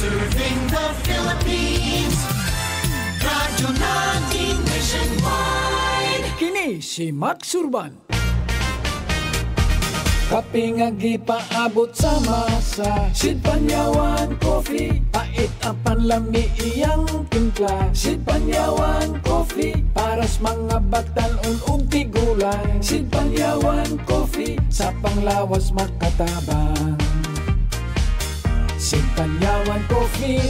Serving the Philippines. Radyo natin nationwide. Kini si Max Urban. Kape nga gipaabot sa masa, Sid Panyawan Coffee, pait ang panlami iyang timpla. Sid Panyawan Coffee, paras mga batan-on ug tigulang. Sid Panyawan Coffee, sa panglawas makatabang. Sid Panyawan Coffee,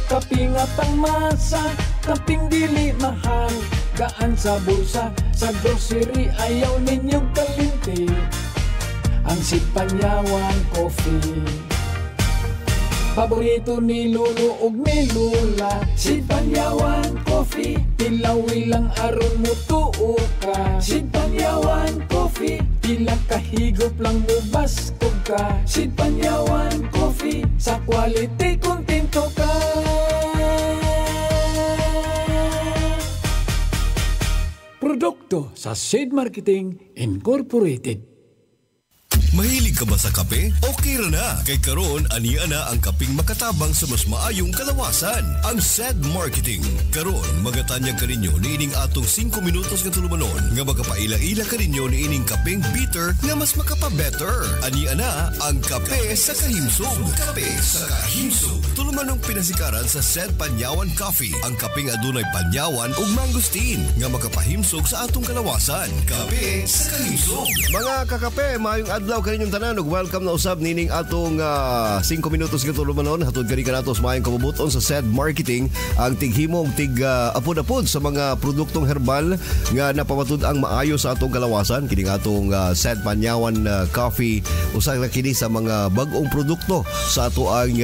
kape nga pangmasa, kaping dili mahal, gaan sa bulsa, sa grocery ayaw ninyong kalinti. Ang Sid Panyawan Coffee, paborito ni Lolo ug ni Lula. Sid Panyawan Coffee, tilawi lang aron mo tuo ka. Sid Panyawan Coffee, pila kahigop lang mo baskog ka. Sid Panyawan Coffee, sa quality kontento ka. Produkto sa Sid Marketing Incorporated. Mahilig ka ba sa kape? Okay ra na. Kay karon ania na ang kaping makatabang sa mas maayong kalawasan. Ang SED Marketing. Karon magatanyag ka ninyo niining atong 5 minutos nga tulumanon nga magapaila-ila ka ninyo niining kaping bitter nga mas makapa-better. Ania na ang kape sa kahimsog. Kape sa kahimsog. Tulumanong pinasikaran sa SED Panyawan Coffee. Ang kaping adunay panyawan ug mangosteen nga makapahimsog sa atong kalawasan. Kape sa kahimsog. Mga kakape, maayong adlaw kaninyong tanan ug welcome na usab nining atong 5 minutos nga tulumanon hatod kani kanatos maayong kabubuton sa SED Marketing ang tighimong apod-apod sa mga produktong herbal nga napamatud ang maayo sa atong kalawasan. Kining atong SED Panyawan Coffee usa na kini sa mga bag-ong produkto sa ato ang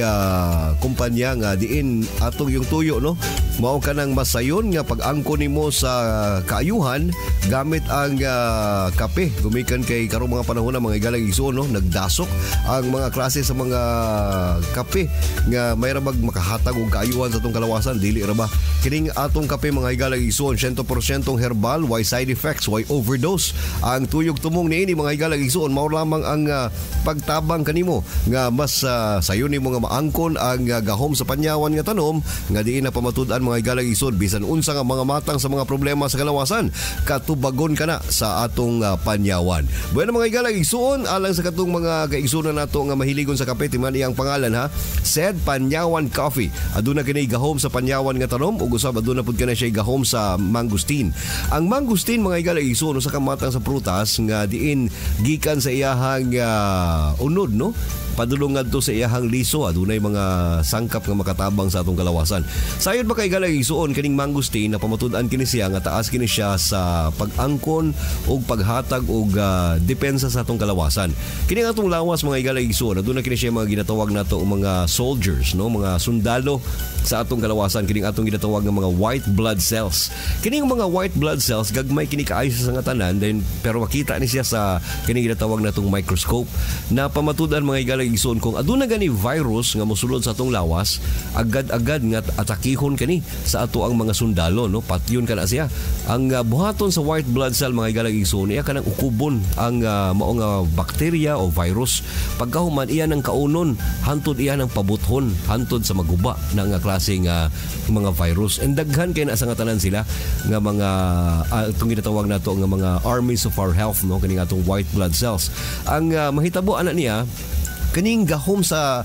kumpanya nga diin atong yung tuyo no mao kanang masayon nga pag-angko nimo sa kaayuhan gamit ang kape gumikan kay karong mga panahon na mga igalang igsoon no nagdasok ang mga klase sa mga kape nga may ra makahatag og kaayuhan sa atong kalawasan dili ra ba kining atong kape mga igalang igsoon 100% herbal, why side effects, why overdose. Ang tuyog tumong niini mga igalang igsoon mao lamang ang pagtabang kanimo nga mas sayon nimo nga maangkon ang gahom sa panyawan nga tanom nga diin na pamatud-an mga igalang igsoon bisan unsa nga mga matang sa mga problema sa kalawasan katubagon kana sa atong panyawan. Bueno mga igalang igsoon alang sa katong mga kaigsunan nato nga mahiligon sa kape timan iyang pangalan ha SED Panyawan Coffee. Aduna kini gahom sa panyawan nga tanom ug usab aduna pud kana siya gahom sa mangosteen. Ang mangosteen mga igalang igsoon usa ka matang sa prutas nga diin gikan sa iyahang unod no padulong ngadto sa iyahang liso adunay mga sangkap nga makatabang sa atong kalawasan. Sayod ba kay galang igsuon kining mangosteen na pamatud-an kini siya nga taas kini siya sa pag-angkon ug paghatag og depensa sa atong kalawasan. Kini atong lawas mga igalang igsuon aduna kini siya mga ginatawag nato mga soldiers no mga sundalo sa atong kalawasan kining atong ginatawag nga mga white blood cells. Kining mga white blood cells gagmay kini kaayo sa ngatanan then pero makita ni siya sa kining ginatawag natong microscope na pamatud-an mga igalang igsoon kung aduna gani virus nga mosulod sa atong lawas agad-agad nga atakihon kani sa ato ang mga sundalo no patyon kana siya ang buhaton sa white blood cell mga igalang igsoon iya kanang ukubon ang mao nga bakterya o virus pagkahuman iya nang kaunon hantod iya nang pabuthon hantod sa maguba na nga klase nga mga virus and daghan kay na sa ngatanan sila nga mga itong ginatawag nato nga mga armies of our health no kani atong white blood cells ang mahitabo ana niya kaning gahom sa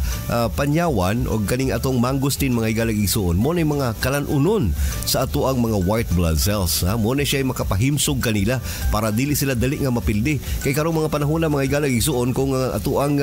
panyawan o kaning atong mangosteen mga igalang igsoon mo na mga kalanunon sa ato ang mga white blood cells mo na siya makapahimsog kanila para dili sila dali nga mapildi kay karong mga panahon na mga igalang igsoon kung ato ang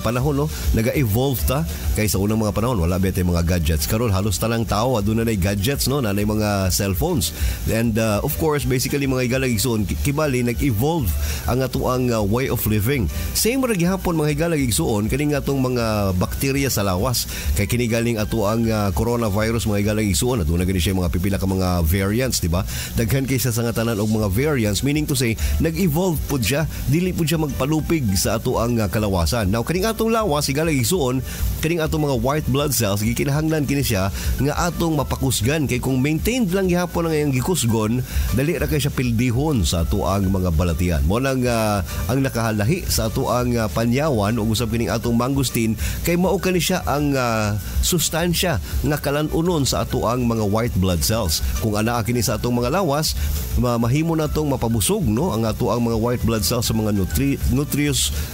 panahon no naga-evolve ta kay sa unang mga panahon wala betay mga gadgets karon halos tanang tao aduna nay gadgets no nanay mga cellphones and of course basically mga igalang igsoon kibali nag-evolve ang ato ang way of living same ra gihapon mga igalang igsoon kini nga atong mga bakterya sa lawas kay kini galing ato ang coronavirus mga igalang igsoon aduna gani siya mga pipila ka mga variants di ba daghan kay sa ngatanan og mga variants meaning to say nag-evolve pud siya dili pud siya magpalupig sa ato ang kalawasan now kaning atong lawas sigala igsuon kaning atong mga white blood cells gikinahanglan kini siya nga atong mapakusgan kay kung maintained lang gihapon ang iyang gikusgon dali ra kay siya pildihon sa ato ang mga balatian. Mo nang ang nakahalahi sa ato ang panyawan ug usab kining atong mangustin kay mao kani siya ang sustansya nga kalanunon sa ato ang mga white blood cells. Kung anaa kini sa atong mga lawas, mahimo na tong mapabusog no ang ato ang mga white blood cells sa mga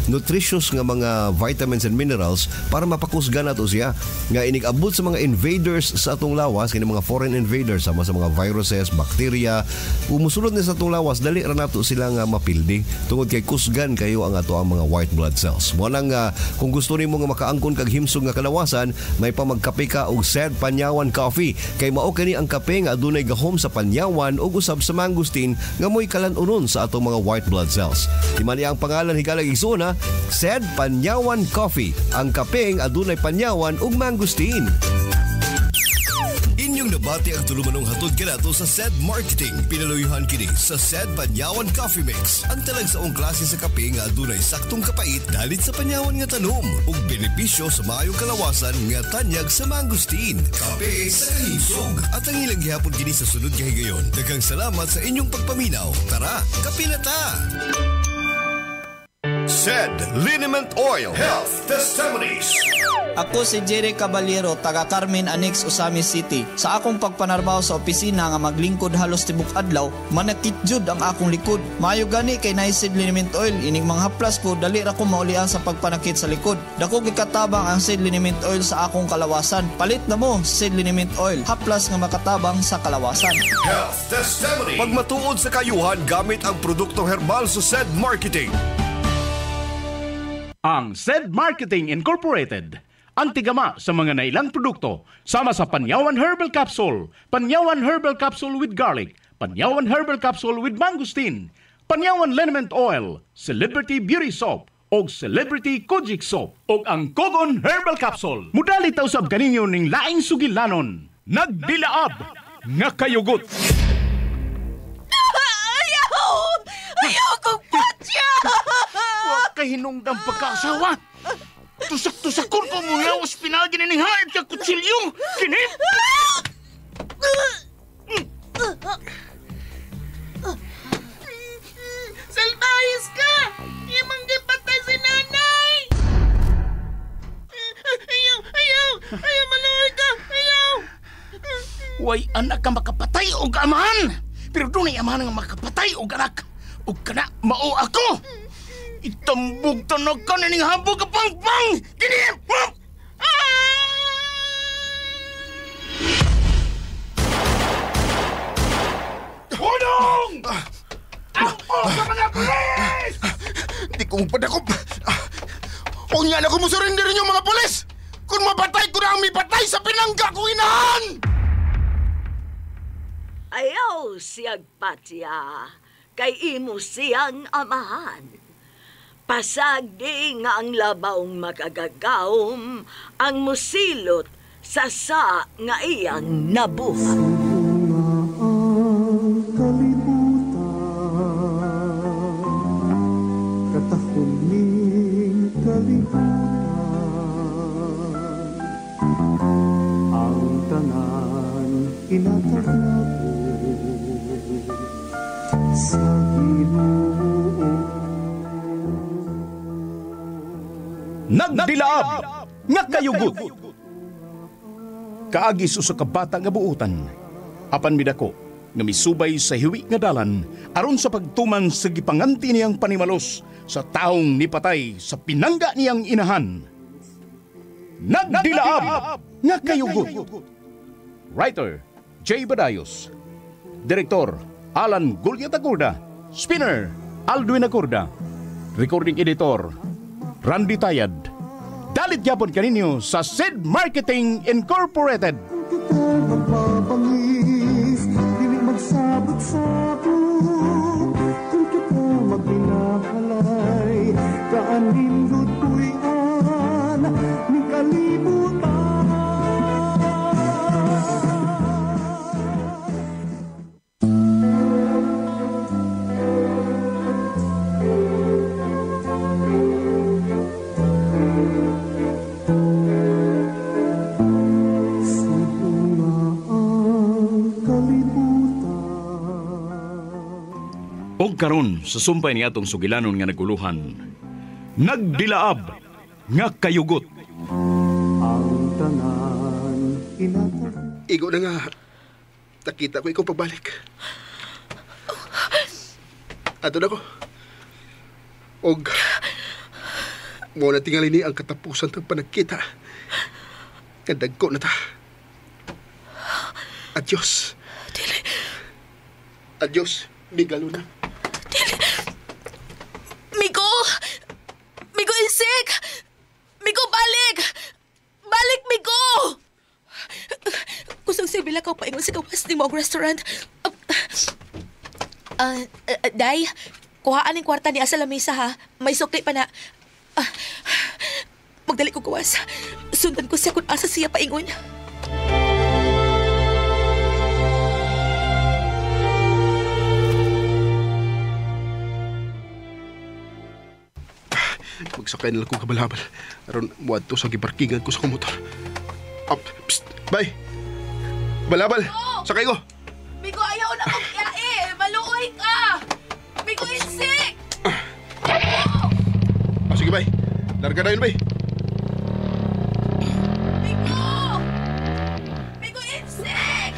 nutritious nga mga vitamins and minerals para mapakusgan nato siya nga inig-abot sa mga invaders sa atong lawas, kini mga foreign invaders sama sa mga viruses, bacteria, umusulod ni sa atong lawas dali ra nato sila nga mapildi tungod kay kusgan kayo ang ato ang mga white blood cells. Mo nang kung gusto nimo nga makaangkon kag himsog nga kalawasan, may pamagkape ka og SED Panyawan Coffee kay mao kani ang kape nga adunay gahom sa panyawan ug usab sa mangustin nga mo'y kalanunon sa atong mga white blood cells. Timani ang pangalan higala igsoon SED Panyawan Coffee, ang kapeng adunay panyawan ug mangustin. Inyong nabati ang tulumanong hatod kanato sa SED Marketing. Pinaluyuhan kini sa SED Panyawan Coffee Mix. Ang talagsaong klase sa kape nga adunay saktong kapait dalit sa panyawan nga tanom ug benepisyo sa maayong kalawasan nga tanyag sa mangustin. Kape sa kahinsog. At ang ilang gihapon kini sa sunod nga higayon. Daghang salamat sa inyong pagpaminaw. Tara, kape na ta! SED Liniment Oil Health Testimonies. Ako si Jerry Caballero, taga Carmen Annex, Osami City. Sa akong pagpanarbaho sa opisina nga maglingkod halos tibok adlaw, manakitjud ang akong likod. Maayo gani kay naisid liniment oil, ining mga haplas ko dali ra ko maulian sa pagpanakit sa likod. Dako gikatabang ang seed liniment oil sa akong kalawasan. Palit na mo seed liniment oil, haplas nga makatabang sa kalawasan. Health Testimony. Pagmatuod sa kayuhan gamit ang produktong herbal sa SED Marketing. Ang SED Marketing Incorporated, ang tigama sa mga nailang produkto sama sa Panyawan Herbal Capsule, Panyawan Herbal Capsule with Garlic, Panyawan Herbal Capsule with Mangosteen, Panyawan Liniment Oil, Celebrity Beauty Soap, o Celebrity Kojic Soap, o ang Kogon Herbal Capsule. Mudali tayo sa kaninyo ning laing sugilanon. Nagdilaab nga kayugot. Ayaw kong patya! Huwag kahinungdang pagkaasawa. Tusak-tusakon ko mo nga ospinal ginining haid ka kutsilyo. Kinip! Salbahis ka! Imang gipatay si nanay! Ayaw, malahay ka! Ayaw! Way anak ka makapatay o amahan. Pero doon ay amahan nga makapatay o anak. O kana mao ako. Itambog tanag ka na ning habog ka pang-pang! Kinip! Hunong! Ampo sa mga pulis! Di kong padakop. O nga na kumusurrender niyo mga pulis! Kung mapatay ko na ang may patay sa pinangga ko inahan! Ayaw siyag patya, kay imo siyang amahan. Pasagdi nga ang labaong makagagawom, ang musilot sa nga iyang nabuhat. Katahuning kalibutan, ang tanan inatagnapo sa Ginoo. Nagdilaab nga kayugot. Kaagi sa kabata nga buutan. Apan midako nga misubay sa hiwi nga dalan aron sa pagtuman sa gipanganti niyang panimalos sa taong nipatay sa pinangga niyang inahan. Nagdilaab nga kayugot. Writer J. Badayos. Direktor Alan Gulyat-Acorda. Spinner Aldwin Acorda. Recording Editor Randy Tayad. Dalit yapon kaninyo sa SED Marketing Incorporated. Kita magpapangis, dili magsabot-sabot. Kung kita maghinahalay, kaanindot ko'y ni kalibutan. Tungod karon sa sumpay ni atong sugilanon nga naguluhan, nagdilaab nga kayugot. Ang tanan inatag. Igo na nga. Nakita ko ikaw pagbalik. Ato na ko. Og mo na tingali ni ang katapusan ng panagkita. Kadagko na ta. Adios. Dili. Adios, Miguel Luna. Dili. Migo! Migo insik! Migo balik! Balik, Migo! Kusang si Bila ka paingon sa gawas ni mo ang restaurant. Day, kuhaan ang kwarta niya sa lamesa ha. May sukli pa na. Magdali ko gawas. Sundan ko siya kung asa siya paingon. Magsakay na lang kong kabalabal. Aron, muad to sa giparkingan ko sa komotor. Psst, bye! Balabal! Sakay ko! Migo, ayaw na kong kiyae! Maluoy ka! Migo, insik! Sige, bye! Larga na yun, bye! Migo! Migo, insik!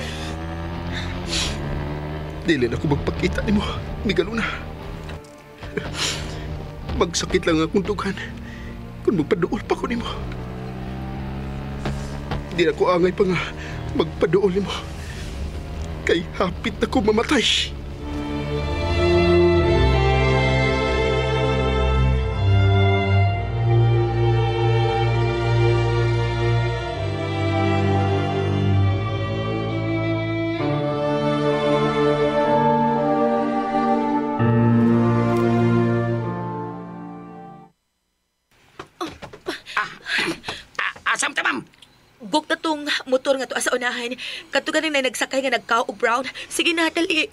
Dili na ako magpakita ni mo, Miguel Luna. Magsakit lang akong tugan kung magpaduol pa ko ni mo. Di na ko angay pa nga magpaduol ni mo. Kay hapit na ko mamatay. Asam tamam. Guk na tong motor nga to asa unahan. Katugan na nagsakay nga nagkao og brown. Sige na, dali.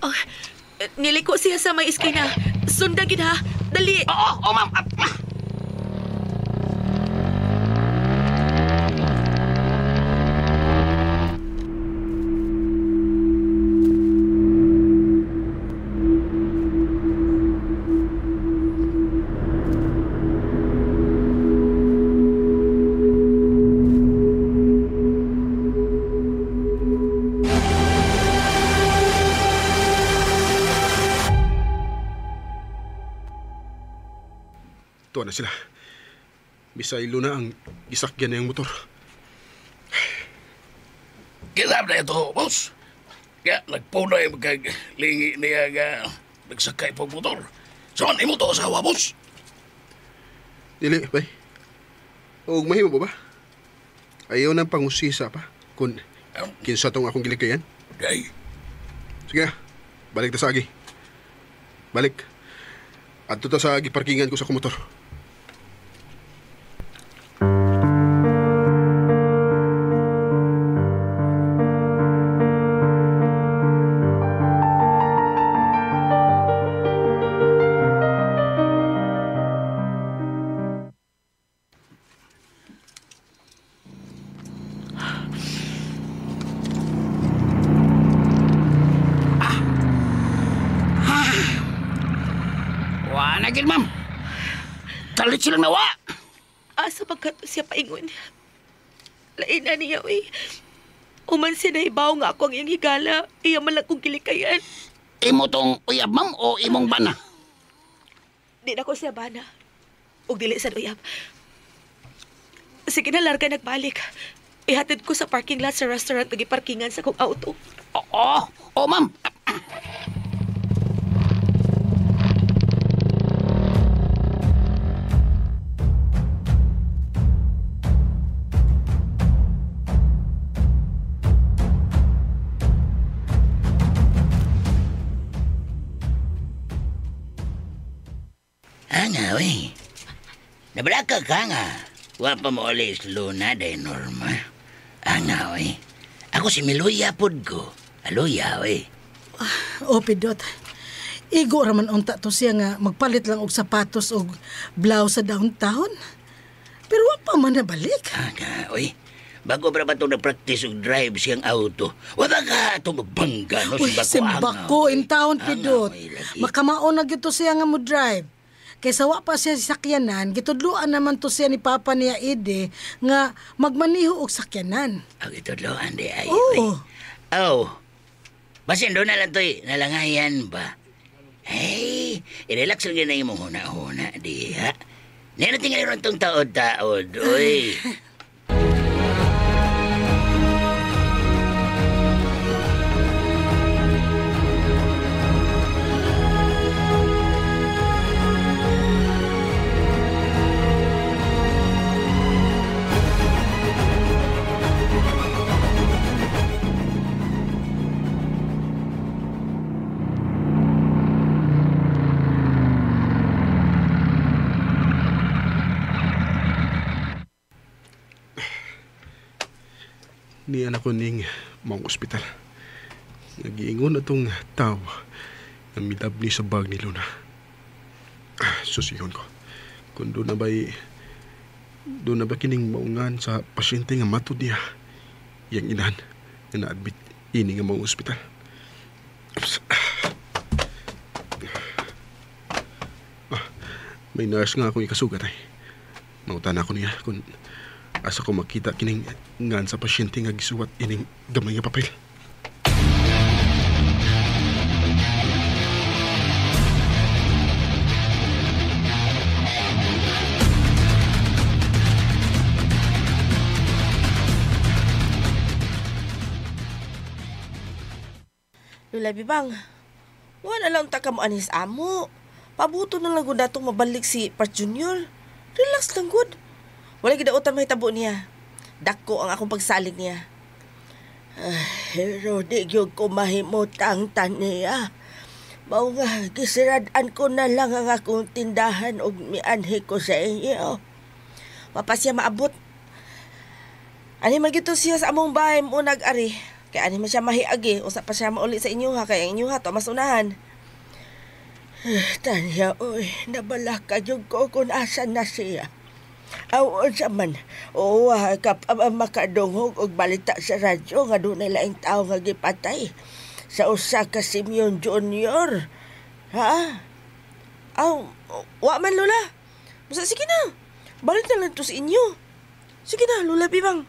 Oh, niliko siya sa may iskina. Sundan gid ha. Dali. Oo, ma'am. Tuwa na sila. Bisaylo na ang isakyan na yung motor. Kilab na ito, boss. Kaya nagpunay magkalingi niya nga nagsakay po motor. Saan mo to asawa, boss? Dili, bay. O mahimo ba ba? Ayaw nang pangusisa pa kung kinsa tong akong gilikayan. Day. Sige na, balik ta sa agi. Balik. At ta sa agi parkingan ko sa kumotor. Wanagin, ma'am. Kalit silang nawa. Asa pagkato siya paingon. Lain na niya, uy. Uman siya na ibaw nga ako ang iyang higala. Iya man lang kong kilikayan. Imo tong uyab, ma'am, o imong bana? Di na ko siya bana. Ug dili sa uyab. Sige na, larga nagbalik. Ihatid ko sa parking lot sa restaurant nagiparkingan sa kong auto. Oo, ma'am. Nga, wey. Nabalaka ka nga. Wapa mo alis Luna de Norma. Nga, wey. Ako si Miluya pod ko. Aluya, wey. Pidot. Igo raman unta to siya nga magpalit lang og sapatos og blouse sa downtown. Pero wa pa man nabalik. Nga, wey. bago ba ba itong nag-practice og drive siyang auto? Wala ka itong magbangga, no? Uy, simbako in town, Pidot. Makamaon na gito siya nga mo drive. Kaysa wa pa siya sakyanan, gitudluan naman to siya ni Papa niya Ide nga magmaniho og sakyanan. Ang gitudluan di ay. Oo. Oh. Basin doon na lang to'y nalangayan ba? Hey, i-relax lang na yung mong huna-huna, di ha? Nino tingnan ron tong taod-taod, uy. Niyan ako ning maong ospital. Nagiingon na tong tao na milabni sa bag ni Luna. Susihon ko. Kung doon na ba kining maungan sa pasyente nga matod niya, yang inahan na na-admit ini nga maong ospital. May nurse nga akong ikasugat ay. Mautan ako niya kung asa ko makita kining ngan sa pasyente nga gisuwat ining gamay nga papel. Lula Bibang, wala lang taka mo anis amo. Pabuto na lang gud natong mabalik si Part Junior. Relax lang gud. Wala gidaotan mahitabo niya. Dako ang akong pagsalig niya. Pero di gyud ko mahimutang taniya. Mao nga gisiradan ko na lang ang akong tindahan og mianhi ko sa inyo. Mapasya maabot. Ani magito siya sa among bahay mo nag-ari. Kaya ani man siya mahiagi. Usa pa siya mauli sa inyo ha. Kaya inyo ha to mas unahan. Tanya, oy, nabala ka yung ko kung asan na siya. Awan sa man, makadungog og balita sa radyo nga doon na laing tao nga gipatay sa usa ka Simeon Junior. Ha? Wa man, Lola. Basta sige na, balik na lang to sa inyo. Sige na, Lola Bibang.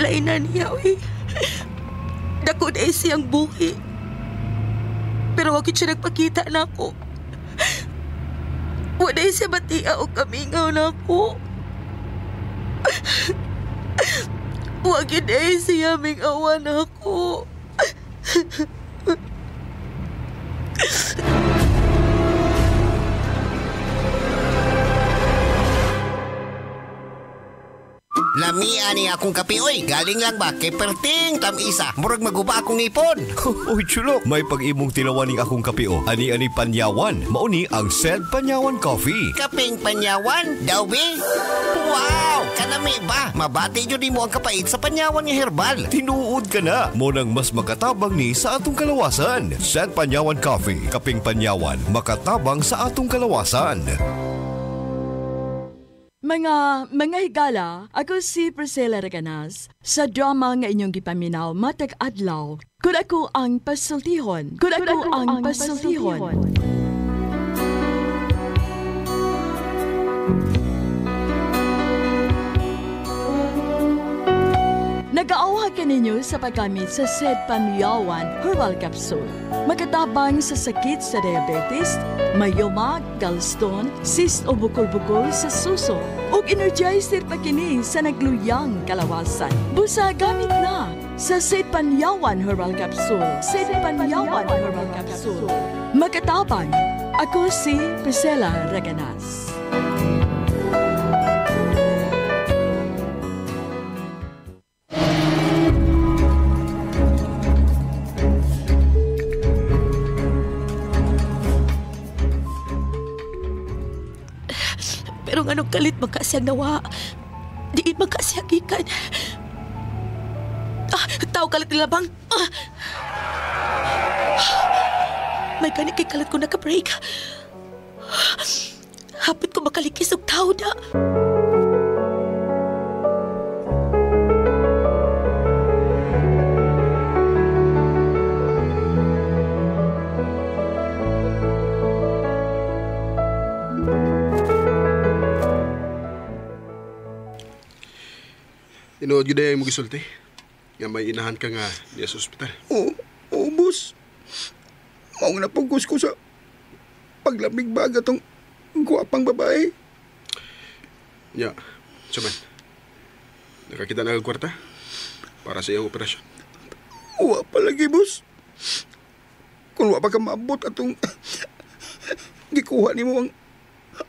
Lain na niya, uy. Dako na siyang buhi. Pero wag siya nagpakita na ako. Wala siya batia o kamingaw na ako. Wag na siya mingawan ako. Lamian ni akong kape, oy. Galing lang ba? Kay perting tam-isa. Murag maguba akong ngipon. Uy, chulok. May pag-imong tilawaning akong kape, o. Ani-ani Panyawan. Mauni ang Said Panyawan Coffee. Kaping Panyawan? Daw, be? Wow! Kanami ba? Mabati yun mo ang kapait sa Panyawan nga herbal. Tinuod ka na. Monang mas makatabang ni sa atong kalawasan. Said Panyawan Coffee. Kaping Panyawan. Makatabang sa atong kalawasan. Mga higala, ako si Priscilla Reganas. Sa drama nga inyong gipaminaw, Matag Adlaw, kung ako ang pasultihon. Nag-aawha ka ninyo sa paggamit sa Said Panyawan Herbal Capsule. Makatabang sa sakit sa diabetes, mayoma, gallstone, cyst o bukol-bukol sa suso, ug energizer pa kini sa nagluyang kalawasan. Busa gamit na sa Said Panyawan Herbal Capsule. Said Panyawan Herbal Capsule. Makatabang, ako si Priscilla Reganas. Kalit magkasiyang nawa. Diin magkasiyang gikan. Tao kalit nila bang? May ganit kay kalit ko naka-break. Hapit ko makalikis og tao na. Tinuod yun na yung magisulti. Nga may inahan ka nga niya sa ospital. Oo, boss. Maong napugkos ko sa paglamig baga tong guwapang babae. Ya, Saman. Nakakita na ang kwarta para sa iyong operasyon. Uwa pa lagi, boss. Kung wa pa ka maabot atong gikuha ni mo ang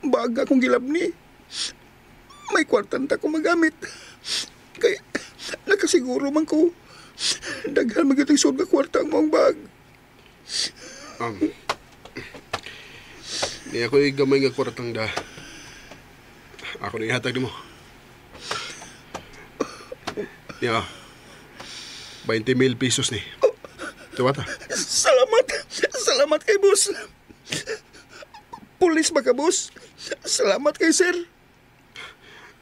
baga kong gilabni, may kwartan ta ko magamit. Kaya nakasiguro man ko daghan magitong sud nga kwarta ang mong bag. Ni ako'y gamay nga kwartang da. Ako na ihatag ni mo. Niya, 20,000 pesos ni. Tuwata. Salamat kay boss. Pulis ba ka, boss? Salamat kay sir.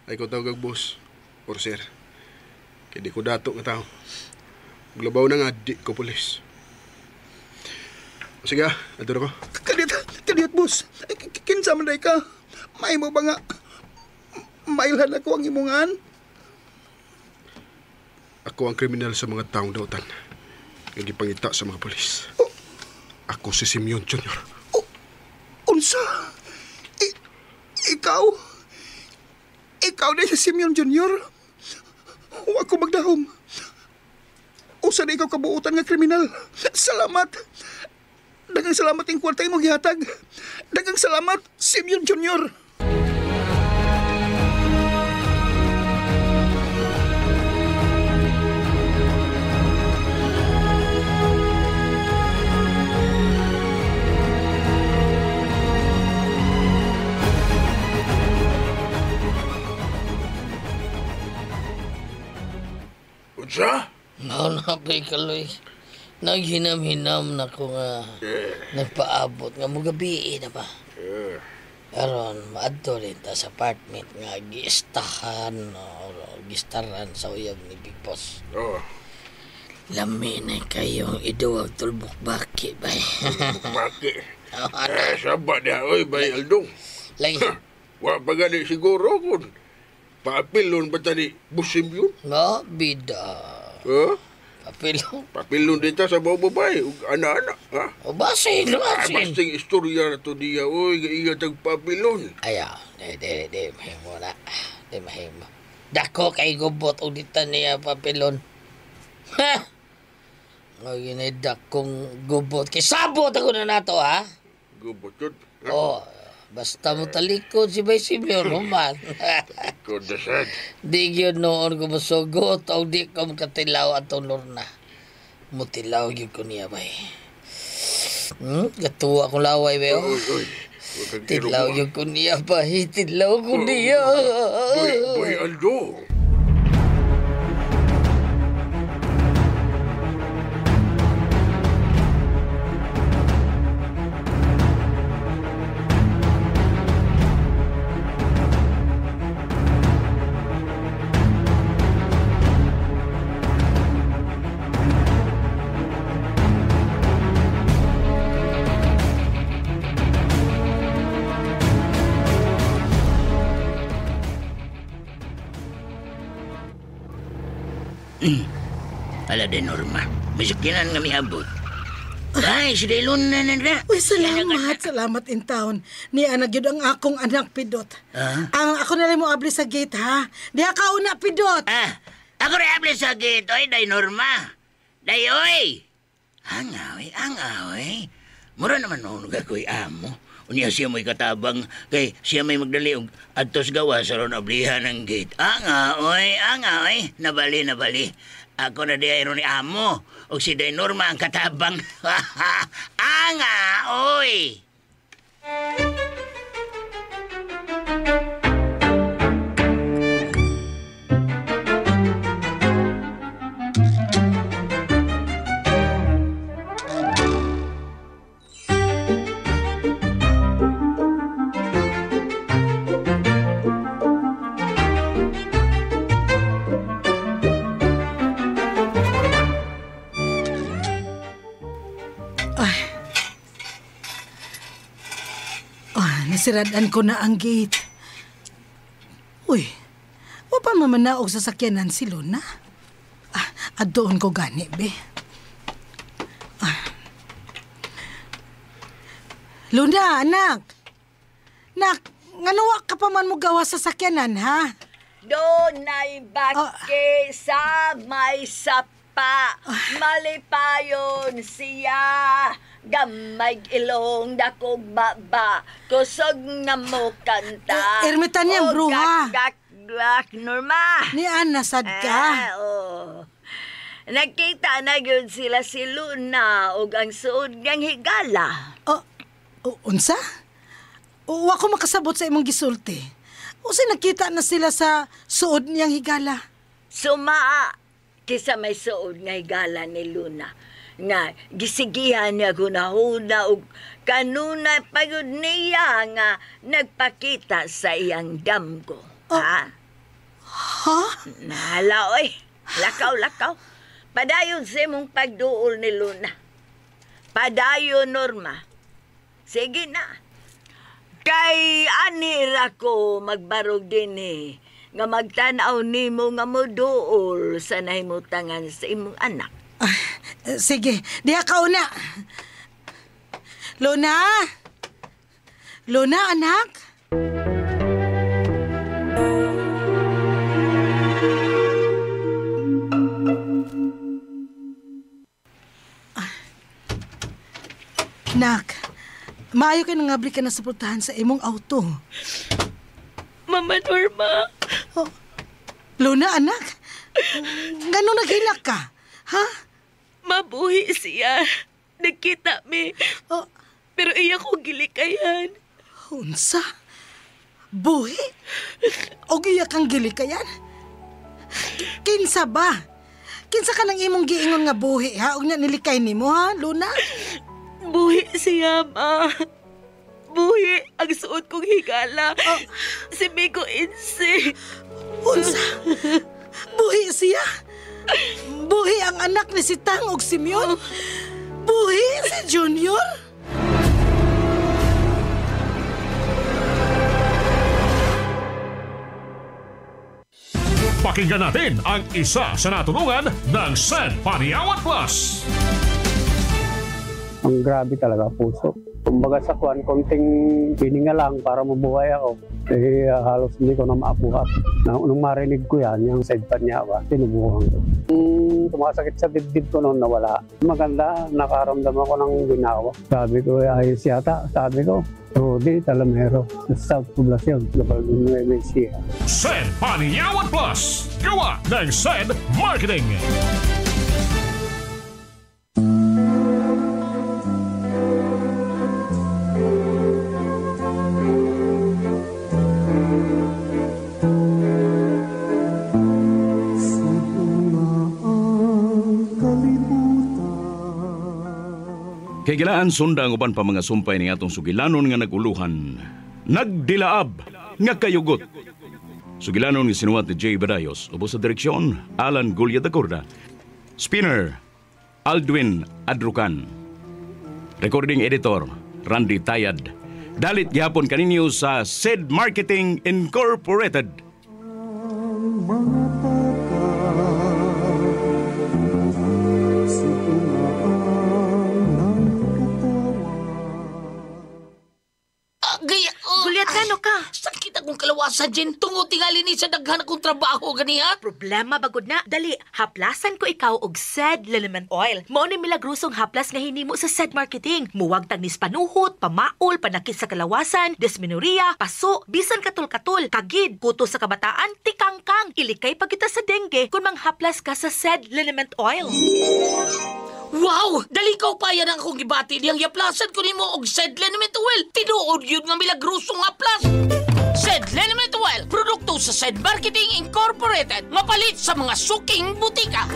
Ay ko tawag boss. Or sir. Kaya di ko dato nga tao. Glabaw na nga, di ko pulis. Sige, adoro ko. Kadiyat, boss. Kinsa man day ka. May mo ba nga mailhan ako ang imungan? Ako ang kriminal sa mga taong dautan. Ang gipangita sa mga pulis. Ako si Simeon Jr. Unsa? Ikaw? Ikaw na si Simeon Jr.? Huwag ko magdahom. Usa na ikaw kabuutan nga kriminal. Salamat. Dagang salamat yung kwarta mo gihatag. Dagang salamat, Simeon Jr. Unsa? Napay kaloy. Naghinam-hinam na ko nga nagpaabot nga mugabi na ba. Karon maadto rin ta sa apartment nga giistahan o gistaran sa uyab ni Big Boss. Lami na kayong iduwag tulbok baki ba. Baki? Sabad na oy bay Aldong. Lagi. Wa pa gani siguro kung paapilon ba tani busim yun? No, bida. Papilon? Papilon din ta sa mga babae, anak-anak, ha? O basin. Basing istorya na to niya, oy, iya tag papilon. Ayaw, di mahimo na. Di mahimo. Dako kay gubot ulitan niya papilon. Ha? Ngayon ay dakong gubot. Kay sabot ako na nato, ha? Gubot yun? Oo. Basta mo talikod si Bay Simeon, man. Talikod na sad. Di yun noon ko masugot o di ko makatilaw at tulor na. Mutilaw yun ko niya, bay. Gatuwa kong laway, bay. Tilaw yun ko niya, bay. Tilaw ko niya. Boy Aldo. Ala de Norma, masukinan nga miabot. Ay, si Daylon na nanda. Uy, salamat in town. Ni anak yun ang akong anak, Pidot. Ang ako na rin mo abli sa gate, ha? Di ka una, Pidot. Ako rin abli sa gate, oy, Day Norma. Day, oy. Angaw. Mura naman noon gagoy amo. Unya siya mo'y katabang, kay siya may magdali og adtos gawa sa ron ablihan ng gate. Angaw, nabali. Ako na di ni amo, o si Day Norma ang katabang. Nasiradan ko na ang gate. Uy, wapa mamanaog sa sakyanan si Luna. Doon ko gani, be. Luna, anak. Nak, nganuwa ka pa man mo gawa sa sakyanan, ha? Doon ay baki sa may sapa. Malipayon siya. Gamay ilong dakog baba. Kusog na mo kanta. Ermitan niyang bruha. Gak, Norma. Ni Ana, sad ka. Nakita na yun sila si Luna ug ang suod niyang higala. Unsa? Wa ko makasabot sa imong gisulti. Usa nakita na sila sa suod niyang higala. Sumaa kisa may suod nga higala ni Luna. Nga gisigihan niya gunahuna ug kanunay pagod niya nga nagpakita sa iyang damgo. Ha? Nahala, oy. Lakaw. Padayon sa imong pagduol ni Luna. Padayon, Norma. Sige na. Kay anira ko magbarog din nga magtanaw nimo nga moduol sa nahimutangan sa imong anak. Sige, diha ka una. Luna? Luna, anak? Nak, maayo kayo nangabli ka na sa pultahan sa imong auto. Mama Norma. Luna, anak? Ganong naghilak ka? Ha? Mabuhi siya. Nagkita mi. Pero iya ko gilikayan. Unsa? Buhi? O iya kang gilikayan? Kinsa ba? Kinsa ka nang imong giingon nga buhi, ha? O nga nilikay nimo, ha, Luna? Buhi siya, ma. Buhi ang suot kong higala. Si Miko Insi. Unsa? Buhi siya? Buhi ang anak ni si Tang og Simeon? Buhi si Junior? Pakinggan natin ang isa sa natulungan ng SED Paniawan Plus. Ang grabe talaga puso. Kumbaga sa kuwan, konting pininga lang para mabuhay ako. Halos hindi ko na maapuhat. Nung marinig ko yan, yung side pa niya ba, tinubuhan ko. Tumakasakit sa dibdib ko noon nawala. Maganda, nakaramdam ako ng ginawa. Sabi ko, ayos yata. Sabi ko, Rudy Talamero, sa South Poblacion, Global Nueva Ecija. SED Paniawan Plus, gawa ng SED Marketing. Kay gilaan sunda ang uban pa mga sumpay ni atong sugilanon nga naguluhan. Nagdilaab nga kayugot. Sugilanon nga sinuwat ni Jay Badayos, ubos sa direksyon, Alan Gulya da Corda. Spinner, Aldwin Adrucan. Recording editor, Randy Tayad. Dalit gihapon kaninyo sa SED Marketing Incorporated. Gulyat ka, no ka? Sakit akong kalawasan, Jen. Tungod tingali ni sa daghan akong trabaho, ganiha. Problema bagod na. Dali, haplasan ko ikaw og SED Liniment Oil. Mao ni milagrosong haplas nga hinimo sa SED Marketing. Muwag tagnis panuhot, pamaol, panakit sa kalawasan, dysmenorrhea, paso, bisan katul-katul, kagid, kuto sa kabataan, tikangkang. Ilikay pa kita sa dengue kung manghaplas ka sa SED Liniment Oil. Wow! Dali ka pa yan ang akong gibati. Diyang yaplasan ko ni mo og SED Liniment Oil. Tinuod yun nga milagrosong haplas. SED Liniment Oil, produkto sa SED Marketing Incorporated. Mapalit sa mga suking butika.